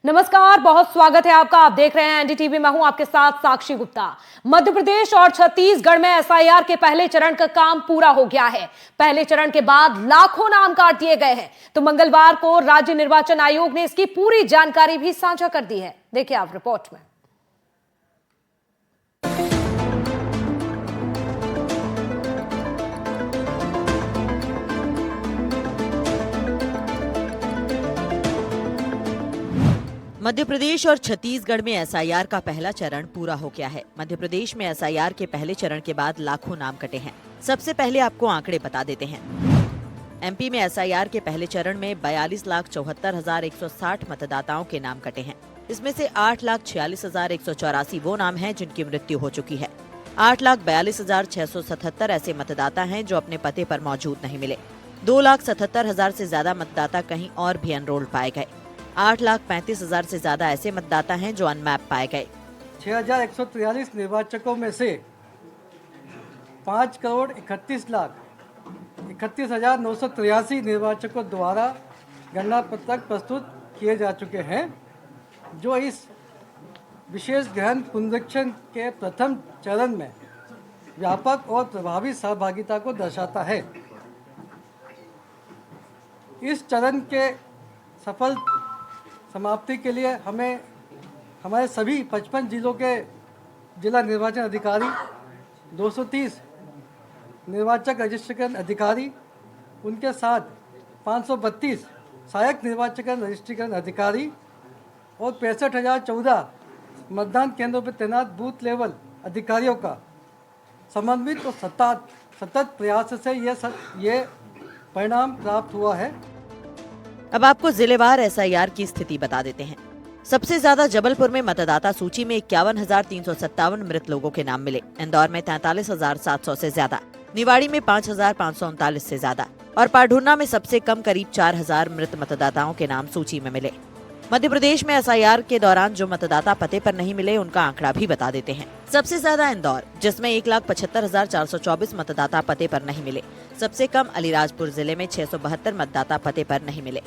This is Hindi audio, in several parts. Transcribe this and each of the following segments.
नमस्कार, बहुत स्वागत है आपका। आप देख रहे हैं एनडीटीवी। मैं हूं आपके साथ साक्षी गुप्ता। मध्य प्रदेश और छत्तीसगढ़ में एसआईआर के पहले चरण का काम पूरा हो गया है। पहले चरण के बाद लाखों नाम काट दिए गए हैं। तो मंगलवार को राज्य निर्वाचन आयोग ने इसकी पूरी जानकारी भी साझा कर दी है। देखिए आप रिपोर्ट में। मध्य प्रदेश और छत्तीसगढ़ में एसआईआर का पहला चरण पूरा हो गया है। मध्य प्रदेश में एसआईआर के पहले चरण के बाद लाखों नाम कटे हैं। सबसे पहले आपको आंकड़े बता देते हैं। एमपी में एसआईआर के पहले चरण में 42,74,160 मतदाताओं के नाम कटे हैं। इसमें से 8,46,184 वो नाम हैं जिनकी मृत्यु हो चुकी है। 8,42,677 ऐसे मतदाता हैं जो अपने पते पर मौजूद नहीं मिले। 2,77,000 से ज्यादा मतदाता कहीं और भी एनरोल्ड पाए गए। 8,35,000 से ज्यादा ऐसे मतदाता हैं जो अनमैप पाए गए। 6,143 निर्वाचकों में से 5,31,31,983 निर्वाचकों द्वारा गणना पत्रक प्रस्तुत किए जा चुके हैं, जो इस विशेष गहन पुनरीक्षण के प्रथम चरण में व्यापक और प्रभावी सहभागिता को दर्शाता है। इस चरण के सफल समाप्ति के लिए हमें हमारे सभी 55 जिलों के जिला निर्वाचन अधिकारी, 230 निर्वाचक रजिस्ट्रेशन अधिकारी, उनके साथ 532 सहायक निर्वाचन रजिस्ट्रेशन अधिकारी और 65,014 मतदान केंद्रों पर तैनात बूथ लेवल अधिकारियों का समन्वित और सतत प्रयास से ये परिणाम प्राप्त हुआ है। अब आपको जिलेवार एसआईआर की स्थिति बता देते हैं। सबसे ज्यादा जबलपुर में मतदाता सूची में 51,357 मृत लोगों के नाम मिले। इंदौर में 43,700 से ज्यादा, निवाड़ी में 5,539 से ज्यादा और पाढुर्ना में सबसे कम करीब 4,000 मृत मतदाताओं के नाम सूची में मिले। मध्य प्रदेश में एसआईआर के दौरान जो मतदाता पते पर नहीं मिले उनका आंकड़ा भी बता देते हैं। सबसे ज्यादा इंदौर, जिसमें 1,75,424 मतदाता पते पर नहीं मिले। सबसे कम अलीराजपुर जिले में 672 मतदाता पते पर नहीं मिले।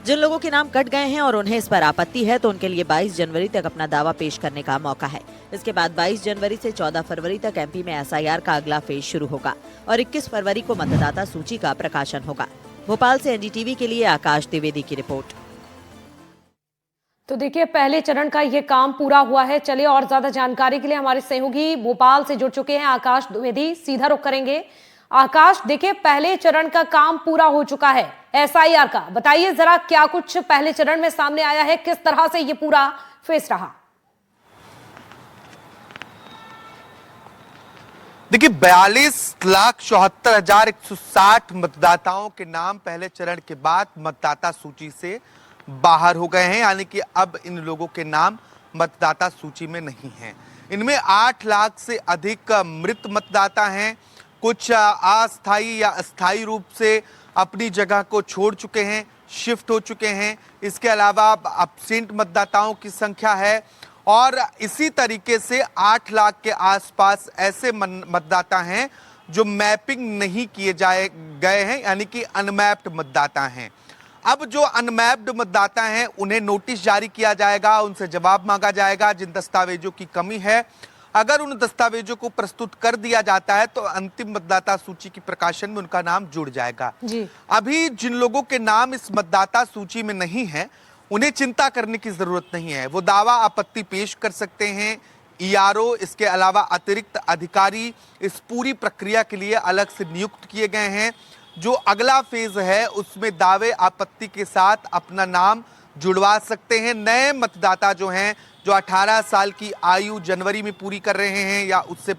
जिन लोगों के नाम कट गए हैं और उन्हें इस पर आपत्ति है तो उनके लिए 22 जनवरी तक अपना दावा पेश करने का मौका है। इसके बाद 22 जनवरी से 14 फरवरी तक एमपी में एसआईआर का अगला फेज शुरू होगा और 21 फरवरी को मतदाता सूची का प्रकाशन होगा। भोपाल से एनडीटीवी के लिए आकाश द्विवेदी की रिपोर्ट। तो देखिए, पहले चरण का ये काम पूरा हुआ है। चलिए, और ज्यादा जानकारी के लिए हमारे सहयोगी भोपाल से जुड़ चुके हैं आकाश द्विवेदी, सीधा रुख करेंगे। आकाश, देखिए, पहले चरण का काम पूरा हो चुका है एसआईआर का। बताइए जरा, क्या कुछ पहले चरण में सामने आया है, किस तरह से ये पूरा फेस रहा? देखिए, 42,74,160 मतदाताओं के नाम पहले चरण के बाद मतदाता सूची से बाहर हो गए हैं, यानी कि अब इन लोगों के नाम मतदाता सूची में नहीं हैं। इनमें 8 लाख से अधिक मृत मतदाता हैं। कुछ अस्थायी या अस्थायी रूप से अपनी जगह को छोड़ चुके हैं, शिफ्ट हो चुके हैं। इसके अलावा एब्सेंट मतदाताओं की संख्या है और इसी तरीके से 8 लाख के आसपास ऐसे मतदाता हैं जो मैपिंग नहीं किए गए हैं, यानी कि अनमैप्ड मतदाता हैं। अब जो अनमैप्ड मतदाता हैं उन्हें नोटिस जारी किया जाएगा, उनसे जवाब मांगा जाएगा जिन दस्तावेजों की कमी है। अगर उन दस्तावेजों को प्रस्तुत कर दिया जाता है तो अंतिम मतदाता सूची की प्रकाशन में उनका नाम जुड़ जाएगा जी। अभी जिन लोगों के नाम इस मतदाता सूची में नहीं है उन्हें चिंता करने की जरूरत नहीं है। वो दावा आपत्ति पेश कर सकते हैं। ईआरओ, इसके अलावा अतिरिक्त अधिकारी इस पूरी प्रक्रिया के लिए अलग से नियुक्त किए गए हैं। जो अगला फेज है उसमें दावे आपत्ति के साथ अपना नाम जुड़वा सकते हैं। नए मतदाता जो हैं, जो 18 साल की आयु जनवरी में पूरी कर रहे हैं या उससे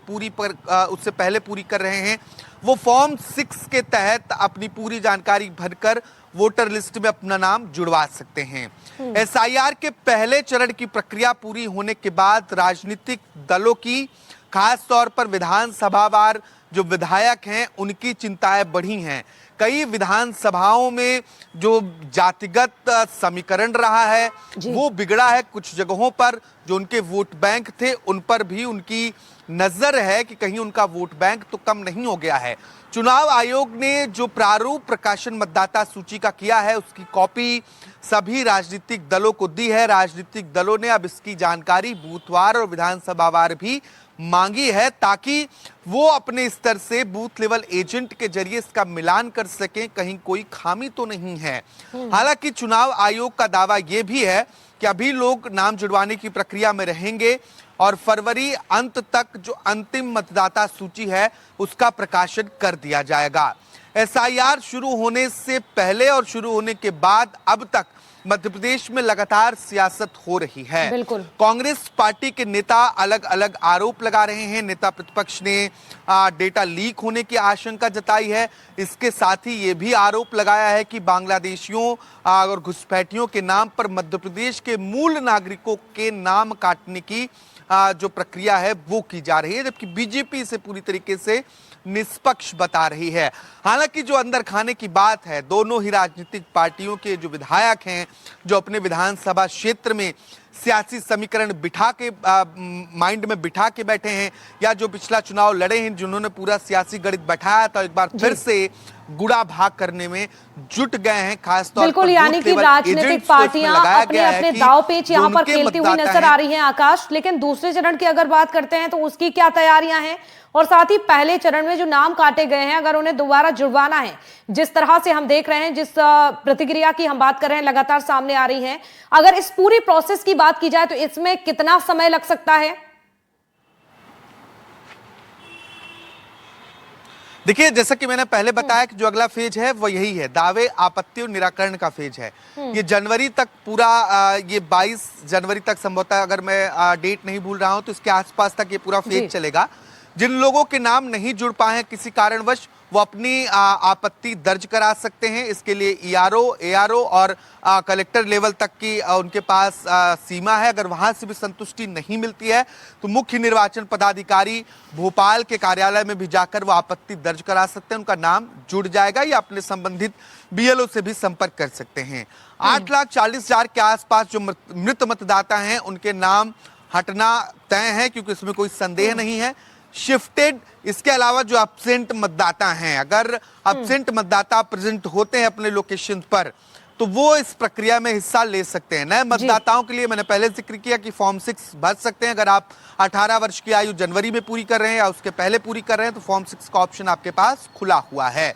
पहले पूरी कर रहे हैं, वो फॉर्म 6 के तहत अपनी पूरी जानकारी भरकर वोटर लिस्ट में अपना नाम जुड़वा सकते हैं। एसआईआर के पहले चरण की प्रक्रिया पूरी होने के बाद राजनीतिक दलों की, खास तौर पर विधानसभावार जो विधायक हैं, उनकी चिंताएं बढ़ी हैं। कई विधानसभाओं में जो जातिगत समीकरण रहा है वो बिगड़ा है। कुछ जगहों पर जो उनके वोट बैंक थे उन पर भी उनकी नजर है कि कहीं उनका वोट बैंक तो कम नहीं हो गया है। चुनाव आयोग ने जो प्रारूप प्रकाशन मतदाता सूची का किया है उसकी कॉपी सभी राजनीतिक दलों को दी है। राजनीतिक दलों ने अब इसकी जानकारी बूथवार और विधानसभावार भी मांगी है ताकि वो अपने स्तर से बूथ लेवल एजेंट के जरिए इसका मिलान कर सकें, कहीं कोई खामी तो नहीं है। हालांकि चुनाव आयोग का दावा यह भी है कि अभी लोग नाम जुड़वाने की प्रक्रिया में रहेंगे और फरवरी अंत तक जो अंतिम मतदाता सूची है उसका प्रकाशन कर दिया जाएगा। एसआईआर शुरू होने से पहले और शुरू होने के बाद अब तक मध्य प्रदेश में लगातार सियासत हो रही है। बिल्कुल। कांग्रेस पार्टी के नेता अलग अलग आरोप लगा रहे हैं। नेता प्रतिपक्ष ने डेटा लीक होने की आशंका जताई है। इसके साथ ही ये भी आरोप लगाया है कि बांग्लादेशियों और घुसपैठियों के नाम पर मध्य प्रदेश के मूल नागरिकों के नाम काटने की जो प्रक्रिया है वो की जा रही है, जबकि बीजेपी इसे पूरी तरीके से निष्पक्ष बता रही है। हालांकि जो अंदर खाने की बात है, दोनों ही राजनीतिक पार्टियों के जो विधायक हैं जो अपने विधानसभा क्षेत्र में सियासी समीकरण बिठा के माइंड में बिठा के बैठे हैं या जो पिछला चुनाव लड़े हैं जिन्होंने पूरा सियासी गणित बैठाया तो एक बार फिर से गुड़ा भाग करने में जुट गए हैं। खासतौर पर बिल्कुल, यानी कि राजनीतिक पार्टियां अपने अपने दाव पेच यहां पर खेलती हुई नजर आ रही हैं आकाश। लेकिन दूसरे चरण की अगर बात करते हैं तो उसकी क्या तैयारियां हैं, और साथ ही पहले चरण में जो नाम काटे गए हैं अगर उन्हें दोबारा जुड़वाना है, जिस तरह से हम देख रहे हैं, जिस प्रतिक्रिया की हम बात कर रहे हैं लगातार सामने आ रही है, अगर इस पूरी प्रोसेस की बात की जाए तो इसमें कितना समय लग सकता है? देखिए, जैसा कि मैंने पहले बताया कि जो अगला फेज है वो यही है, दावे आपत्ति और निराकरण का फेज है। ये जनवरी तक पूरा ये 22 जनवरी तक संभवतः, अगर मैं डेट नहीं भूल रहा हूं तो इसके आसपास तक ये पूरा फेज चलेगा। जिन लोगों के नाम नहीं जुड़ पाए हैं किसी कारणवश, वो अपनी आपत्ति दर्ज करा सकते हैं। इसके लिए ईआरओ, एआरओ और कलेक्टर लेवल तक की उनके पास सीमा है। अगर वहां से भी संतुष्टि नहीं मिलती है तो मुख्य निर्वाचन पदाधिकारी भोपाल के कार्यालय में भी जाकर वो आपत्ति दर्ज करा सकते हैं, उनका नाम जुड़ जाएगा या अपने संबंधित बीएलओ से भी संपर्क कर सकते हैं। 8,40,000 के आसपास जो मृत मतदाता हैं उनके नाम हटना तय है, क्योंकि इसमें कोई संदेह नहीं है। शिफ्टेड, इसके अलावा जो एब्सेंट मतदाता हैं, अगर एब्सेंट मतदाता प्रेजेंट होते हैं अपने लोकेशन पर तो वो इस प्रक्रिया में हिस्सा ले सकते हैं। नए मतदाताओं के लिए मैंने पहले जिक्र किया कि फॉर्म 6 भर सकते हैं। अगर आप 18 वर्ष की आयु जनवरी में पूरी कर रहे हैं या उसके पहले पूरी कर रहे हैं तो फॉर्म 6 का ऑप्शन आपके पास खुला हुआ है।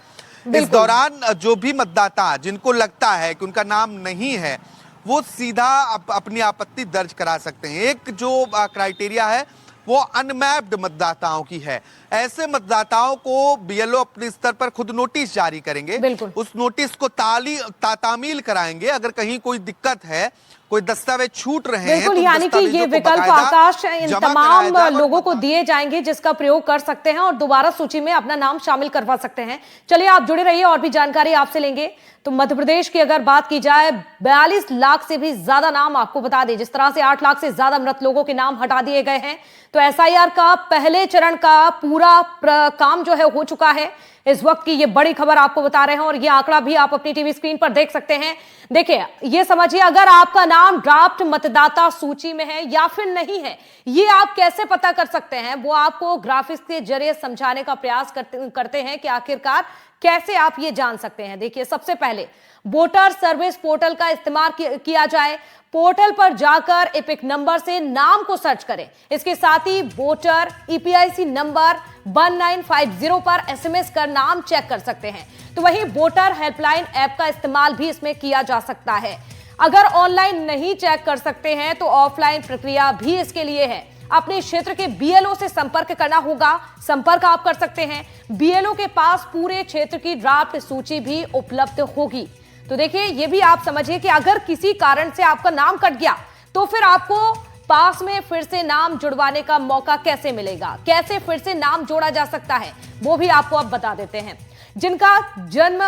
इस दौरान जो भी मतदाता जिनको लगता है कि उनका नाम नहीं है वो सीधा अपनी आपत्ति दर्ज करा सकते हैं। एक जो क्राइटेरिया है वो अनमैप्ड मतदाताओं की है। ऐसे मतदाताओं को बीएलओ अपने स्तर पर खुद नोटिस जारी करेंगे, उस नोटिस को तामील कराएंगे। अगर कहीं कोई दिक्कत है, कोई दस्तावेज छूट रहे हैं, बिल्कुल, यानी कि ये विकल्प आकाश इन तमाम लोगों को दिए जाएंगे जिसका प्रयोग कर सकते हैं और दोबारा सूची में अपना नाम शामिल करवा सकते हैं। चलिए आप जुड़े रहिए, और भी जानकारी आपसे लेंगे। तो मध्य प्रदेश की अगर बात की जाए, 42 लाख से भी ज्यादा नाम, आपको बता दें जिस तरह से 8 लाख से ज्यादा मृत लोगों के नाम हटा दिए गए हैं, तो एसआईआर का पहले चरण का पूरा काम जो है हो चुका है। इस वक्त की ये बड़ी खबर आपको बता रहे हैं और ये आंकड़ा भी आप अपनी टीवी स्क्रीन पर देख सकते हैं। देखिए, ये समझिए, अगर आपका नाम ड्राफ्ट मतदाता सूची में है या फिर नहीं है, ये आप कैसे पता कर सकते हैं, वो आपको ग्राफिक्स के जरिए समझाने का प्रयास करते हैं कि आखिरकार कैसे आप ये जान सकते हैं। देखिए, सबसे पहले वोटर सर्विस पोर्टल का इस्तेमाल किया जाए। पोर्टल पर जाकर एपिक नंबर से नाम को सर्च करें। इसके साथ ही वोटर ईपीआईसी नंबर 1950 पर एसएमएस कर नाम चेक कर सकते हैं। तो वहीं वोटर हेल्पलाइन ऐप का इस्तेमाल भी इसमें किया जा सकता है। अगर ऑनलाइन नहीं चेक कर सकते हैं तो ऑफलाइन प्रक्रिया भी इसके लिए है। अपने क्षेत्र के बीएलओ से संपर्क करना होगा। संपर्क आप कर सकते हैं। बीएलओ के पास पूरे क्षेत्र की ड्राफ्ट सूची भी उपलब्ध होगी। तो देखिए, ये भी आप समझिए कि अगर किसी कारण से आपका नाम कट गया तो फिर आपको पास में फिर से नाम जुड़वाने का मौका कैसे मिलेगा, कैसे फिर से नाम जोड़ा जा सकता है, वो भी आपको अब बता देते हैं। जिनका जन्म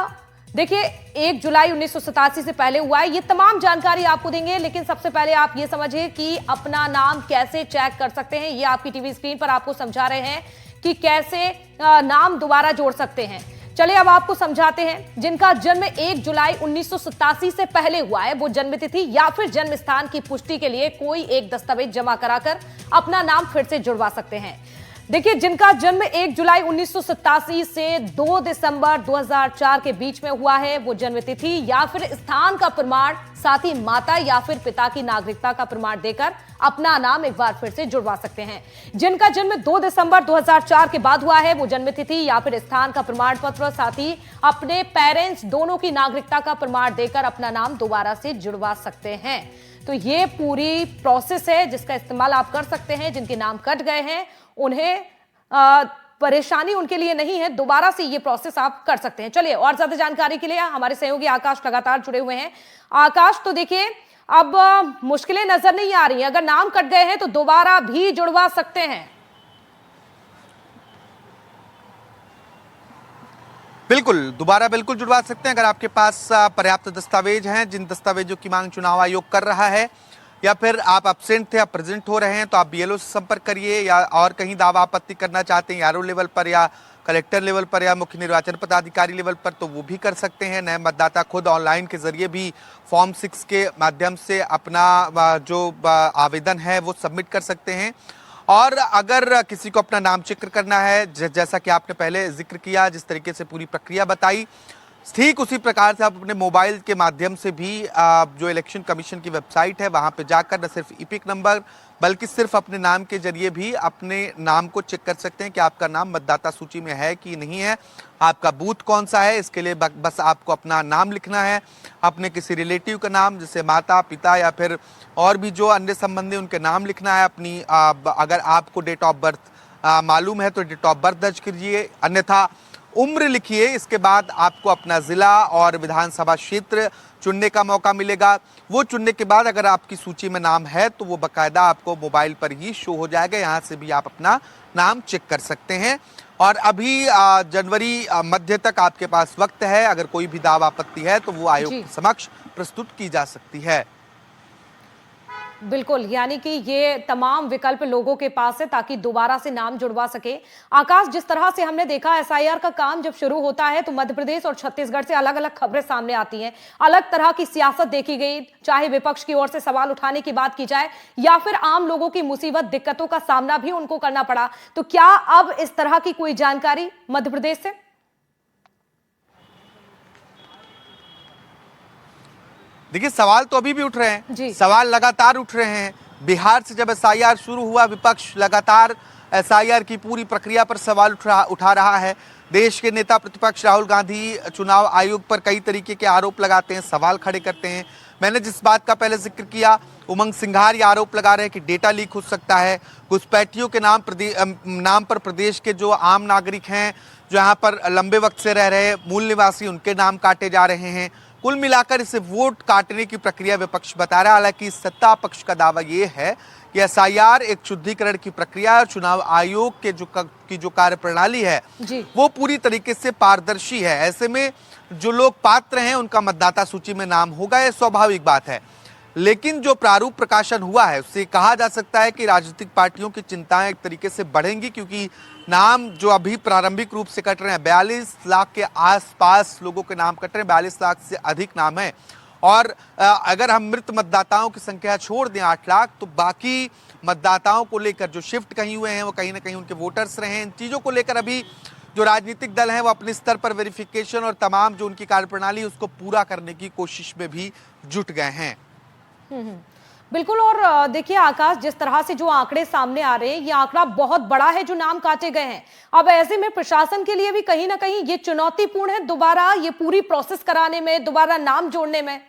देखिए 1 जुलाई 1987 से पहले हुआ है, ये तमाम जानकारी आपको देंगे। लेकिन सबसे पहले आप ये समझिए कि अपना नाम कैसे चेक कर सकते हैं। ये आपकी टीवी स्क्रीन पर आपको समझा रहे हैं कि कैसे नाम दोबारा जोड़ सकते हैं। चलिए अब आपको समझाते हैं। जिनका जन्म 1 जुलाई 1987 से पहले हुआ है, वो जन्मतिथि या फिर जन्म स्थान की पुष्टि के लिए कोई एक दस्तावेज जमा कराकर अपना नाम फिर से जुड़वा सकते हैं। देखिए, जिनका जन्म 1 जुलाई 1987 से 2 दिसंबर 2004 के बीच में हुआ है, वो जन्मतिथि या फिर स्थान का प्रमाण, साथ ही माता या फिर पिता की नागरिकता का प्रमाण देकर अपना नाम एक बार फिर से जुड़वा सकते हैं। जिनका जन्म 2 दिसंबर 2004 के बाद हुआ है, वो जन्मतिथि या फिर स्थान का प्रमाण पत्र, साथ ही अपने पेरेंट्स दोनों की नागरिकता का प्रमाण देकर अपना नाम दोबारा से जुड़वा सकते हैं। तो ये पूरी प्रोसेस है जिसका इस्तेमाल आप कर सकते हैं। जिनके नाम कट गए हैं उन्हें परेशानी उनके लिए नहीं है, दोबारा से ये प्रोसेस आप कर सकते हैं। चलिए, और ज्यादा जानकारी के लिए हमारे सहयोगी आकाश लगातार जुड़े हुए हैं। आकाश, तो देखिए, अब मुश्किलें नजर नहीं आ रही हैं। अगर नाम कट गए हैं तो दोबारा भी जुड़वा सकते हैं। बिल्कुल, दोबारा बिल्कुल जुड़वा सकते हैं अगर आपके पास पर्याप्त दस्तावेज हैं, जिन दस्तावेजों की मांग चुनाव आयोग कर रहा है, या फिर आप एब्सेंट थे, आप प्रेजेंट हो रहे हैं, तो आप बीएलओ से संपर्क करिए, या और कहीं दावा आपत्ति करना चाहते हैं आरओ लेवल पर या कलेक्टर लेवल पर या मुख्य निर्वाचन पदाधिकारी लेवल पर, तो वो भी कर सकते हैं। नए मतदाता खुद ऑनलाइन के जरिए भी फॉर्म 6 के माध्यम से अपना जो आवेदन है वो सबमिट कर सकते हैं। और अगर किसी को अपना नाम चेक करना है, जैसा कि आपने पहले जिक्र किया, जिस तरीके से पूरी प्रक्रिया बताई, ठीक उसी प्रकार से आप अपने मोबाइल के माध्यम से भी जो इलेक्शन कमीशन की वेबसाइट है वहां पे जाकर न सिर्फ ईपिक नंबर बल्कि सिर्फ अपने नाम के जरिए भी अपने नाम को चेक कर सकते हैं कि आपका नाम मतदाता सूची में है कि नहीं है, आपका बूथ कौन सा है। इसके लिए बस आपको अपना नाम लिखना है, अपने किसी रिलेटिव का नाम, जैसे माता पिता या फिर और भी जो अन्य संबंधी उनके नाम लिखना है। अपनी अगर आपको डेट ऑफ बर्थ मालूम है तो डेट ऑफ बर्थ दर्ज कीजिए, अन्यथा उम्र लिखिए। इसके बाद आपको अपना जिला और विधानसभा क्षेत्र चुनने का मौका मिलेगा। वो चुनने के बाद अगर आपकी सूची में नाम है तो वो बकायदा आपको मोबाइल पर ही शो हो जाएगा, यहाँ से भी आप अपना नाम चेक कर सकते हैं। और अभी जनवरी मध्य तक आपके पास वक्त है, अगर कोई भी दावा आपत्ति है तो वो आयोग के समक्ष प्रस्तुत की जा सकती है। बिल्कुल, यानी कि ये तमाम विकल्प लोगों के पास है ताकि दोबारा से नाम जुड़वा सके। आकाश, जिस तरह से हमने देखा एसआईआर का काम जब शुरू होता है तो मध्य प्रदेश और छत्तीसगढ़ से अलग अलग खबरें सामने आती हैं, अलग तरह की सियासत देखी गई, चाहे विपक्ष की ओर से सवाल उठाने की बात की जाए या फिर आम लोगों की मुसीबत दिक्कतों का सामना भी उनको करना पड़ा। तो क्या अब इस तरह की कोई जानकारी मध्य प्रदेश से? देखिए, सवाल तो अभी भी उठ रहे हैं जी। सवाल लगातार उठ रहे हैं। बिहार से जब एसआईआर शुरू हुआ, विपक्ष लगातार एसआईआर की पूरी प्रक्रिया पर सवाल उठा रहा है। देश के नेता प्रतिपक्ष राहुल गांधी चुनाव आयोग पर कई तरीके के आरोप लगाते हैं, सवाल खड़े करते हैं। मैंने जिस बात का पहले जिक्र किया, उमंग सिंघार ये आरोप लगा रहे हैं कि डेटा लीक हो सकता है। घुसपैठियों के नाम पर प्रदेश के जो आम नागरिक हैं, जो यहाँ पर लंबे वक्त से रह रहे मूल निवासी, उनके नाम काटे जा रहे हैं। कुल मिलाकर इसे वोट काटने की प्रक्रिया विपक्ष बता रहा है। हालांकि सत्ता पक्ष का दावा यह है कि एसआईआर एक शुद्धिकरण की प्रक्रिया है। चुनाव आयोग के जो कार्यप्रणाली है वो पूरी तरीके से पारदर्शी है। ऐसे में जो लोग पात्र हैं उनका मतदाता सूची में नाम होगा, यह स्वाभाविक बात है। लेकिन जो प्रारूप प्रकाशन हुआ है उससे कहा जा सकता है कि राजनीतिक पार्टियों की चिंताएं एक तरीके से बढ़ेंगी, क्योंकि नाम जो अभी प्रारंभिक रूप से कट रहे हैं, 42 लाख के आसपास लोगों के नाम कट रहे हैं, 42 लाख से अधिक नाम है। और अगर हम मृत मतदाताओं की संख्या छोड़ दें 8 लाख, तो बाकी मतदाताओं को लेकर जो शिफ्ट कहीं हुए हैं वो कहीं ना कहीं उनके वोटर्स रहे हैं। इन चीज़ों को लेकर अभी जो राजनीतिक दल हैं वो अपने स्तर पर वेरिफिकेशन और तमाम जो उनकी कार्यप्रणाली उसको पूरा करने की कोशिश में भी जुट गए हैं। बिल्कुल। और देखिए आकाश, जिस तरह से जो आंकड़े सामने आ रहे हैं, ये आंकड़ा बहुत बड़ा है जो नाम काटे गए हैं। अब ऐसे में प्रशासन के लिए भी कहीं ना कहीं ये चुनौतीपूर्ण है दोबारा ये पूरी प्रोसेस कराने में, दोबारा नाम जोड़ने में।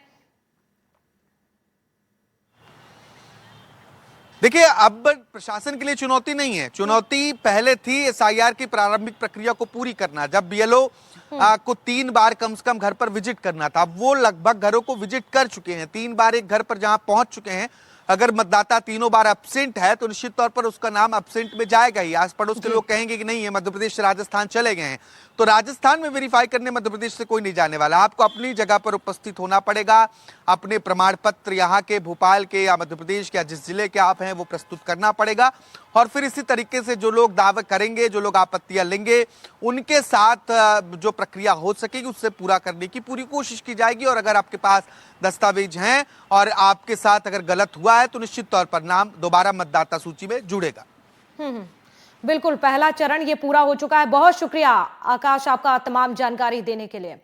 देखिए, अब प्रशासन के लिए चुनौती नहीं है, चुनौती पहले थी एसआईआर की प्रारंभिक प्रक्रिया को पूरी करना। जब बीएलओ को 3 बार कम से कम घर पर विजिट करना था, वो लगभग घरों को विजिट कर चुके हैं। 3 बार एक घर पर जहां पहुंच चुके हैं। अगर मतदाता तीनों बार एब्सेंट है तो निश्चित तौर पर उसका नाम एब्सेंट में जाएगा ही। आस पड़ोस के लोग कहेंगे कि नहीं, ये मध्य प्रदेश से राजस्थान चले गए हैं, तो राजस्थान में वेरीफाई करने मध्य प्रदेश से कोई नहीं जाने वाला। आपको अपनी जगह पर उपस्थित होना पड़ेगा, अपने प्रमाण पत्र यहाँ के, भोपाल के या मध्य प्रदेश के या जिस जिले के आप हैं वो प्रस्तुत करना पड़ेगा। और फिर इसी तरीके से जो लोग दावे करेंगे, जो लोग आपत्तियां लेंगे, उनके साथ जो प्रक्रिया हो सकेगी उससे पूरा करने की पूरी कोशिश की जाएगी। और अगर आपके पास दस्तावेज हैं और आपके साथ अगर गलत हुआ है तो निश्चित तौर पर नाम दोबारा मतदाता सूची में जुड़ेगा। बिल्कुल, पहला चरण ये पूरा हो चुका है। बहुत शुक्रिया आकाश आपका तमाम जानकारी देने के लिए।